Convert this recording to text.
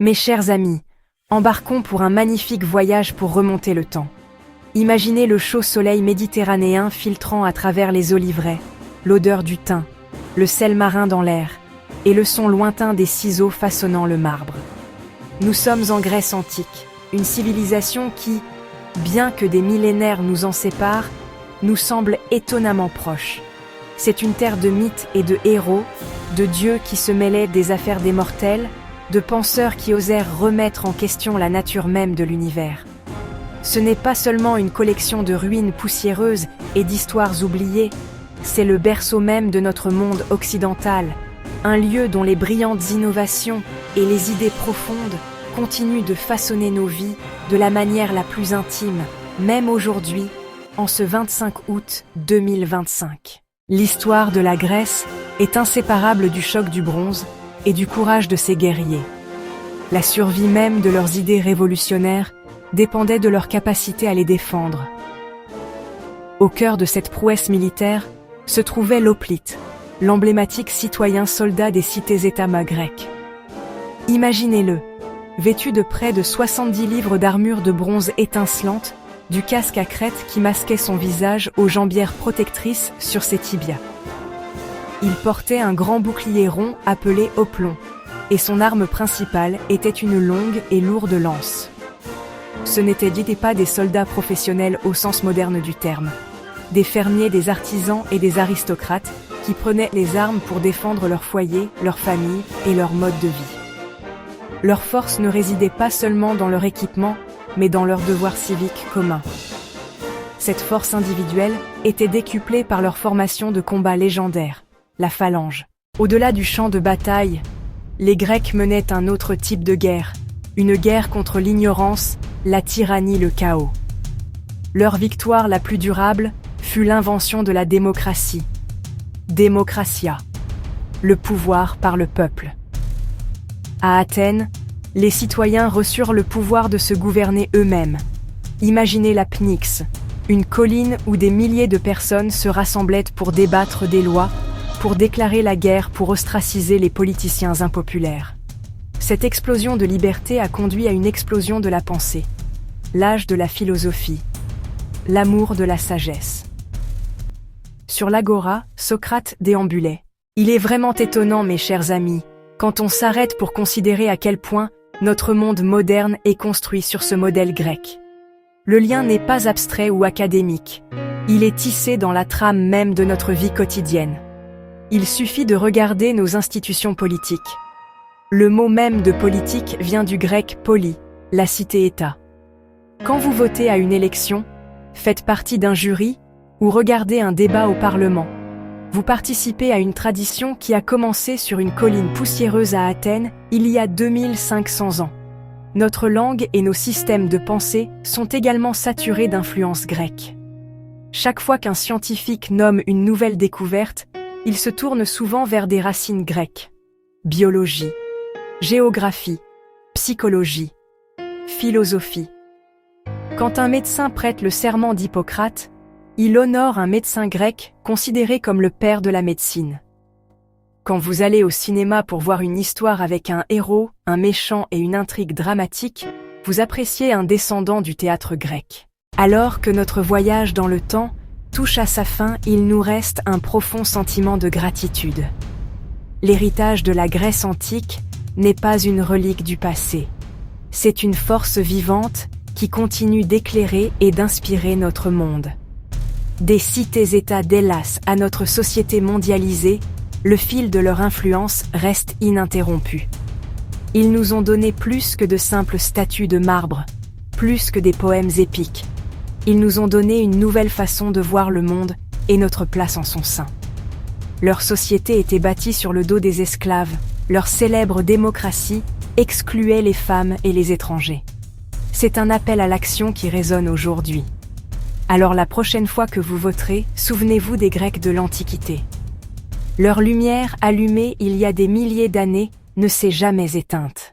Mes chers amis, embarquons pour un magnifique voyage pour remonter le temps. Imaginez le chaud soleil méditerranéen filtrant à travers les oliveraies, l'odeur du thym, le sel marin dans l'air, et le son lointain des ciseaux façonnant le marbre. Nous sommes en Grèce antique, une civilisation qui, bien que des millénaires nous en séparent, nous semble étonnamment proche. C'est une terre de mythes et de héros, de dieux qui se mêlaient des affaires des mortels, de penseurs qui osèrent remettre en question la nature même de l'univers. Ce n'est pas seulement une collection de ruines poussiéreuses et d'histoires oubliées, c'est le berceau même de notre monde occidental, un lieu dont les brillantes innovations et les idées profondes continuent de façonner nos vies de la manière la plus intime, même aujourd'hui, en ce 25 août 2025. L'histoire de la Grèce est inséparable du choc du bronze et du courage de ses guerriers. La survie même de leurs idées révolutionnaires dépendait de leur capacité à les défendre. Au cœur de cette prouesse militaire se trouvait l'hoplite, l'emblématique citoyen soldat des cités-États grecques. Imaginez-le, vêtu de près de 70 livres d'armure de bronze étincelante, du casque à crête qui masquait son visage aux jambières protectrices sur ses tibias. Il portait un grand bouclier rond appelé oplon, et son arme principale était une longue et lourde lance. Ce n'étaient pas des soldats professionnels au sens moderne du terme, des fermiers, des artisans et des aristocrates qui prenaient les armes pour défendre leur foyer, leur famille et leur mode de vie. Leur force ne résidait pas seulement dans leur équipement, mais dans leur devoir civique commun. Cette force individuelle était décuplée par leur formation de combat légendaire, la phalange. Au-delà du champ de bataille, les Grecs menaient un autre type de guerre, une guerre contre l'ignorance, la tyrannie, le chaos. Leur victoire la plus durable fut l'invention de la démocratie. Démocratia, le pouvoir par le peuple. À Athènes, les citoyens reçurent le pouvoir de se gouverner eux-mêmes. Imaginez la Pnyx, une colline où des milliers de personnes se rassemblaient pour débattre des lois, pour déclarer la guerre, pour ostraciser les politiciens impopulaires. Cette explosion de liberté a conduit à une explosion de la pensée, l'âge de la philosophie, l'amour de la sagesse. Sur l'agora, Socrate déambulait. Il est vraiment étonnant, mes chers amis, quand on s'arrête pour considérer à quel point notre monde moderne est construit sur ce modèle grec. Le lien n'est pas abstrait ou académique, il est tissé dans la trame même de notre vie quotidienne. Il suffit de regarder nos institutions politiques. Le mot même de politique vient du grec poli, la cité-État. Quand vous votez à une élection, faites partie d'un jury ou regardez un débat au Parlement, vous participez à une tradition qui a commencé sur une colline poussiéreuse à Athènes il y a 2500 ans. Notre langue et nos systèmes de pensée sont également saturés d'influences grecques. Chaque fois qu'un scientifique nomme une nouvelle découverte, il se tourne souvent vers des racines grecques. Biologie, géographie, psychologie, philosophie. Quand un médecin prête le serment d'Hippocrate, il honore un médecin grec considéré comme le père de la médecine. Quand vous allez au cinéma pour voir une histoire avec un héros, un méchant et une intrigue dramatique, vous appréciez un descendant du théâtre grec. Alors que notre voyage dans le temps touche à sa fin, il nous reste un profond sentiment de gratitude. L'héritage de la Grèce antique n'est pas une relique du passé. C'est une force vivante qui continue d'éclairer et d'inspirer notre monde. Des cités-États d'Hellas à notre société mondialisée, le fil de leur influence reste ininterrompu. Ils nous ont donné plus que de simples statues de marbre, plus que des poèmes épiques. Ils nous ont donné une nouvelle façon de voir le monde et notre place en son sein. Leur société était bâtie sur le dos des esclaves, leur célèbre démocratie excluait les femmes et les étrangers. C'est un appel à l'action qui résonne aujourd'hui. Alors la prochaine fois que vous voterez, souvenez-vous des Grecs de l'Antiquité. Leur lumière allumée il y a des milliers d'années ne s'est jamais éteinte.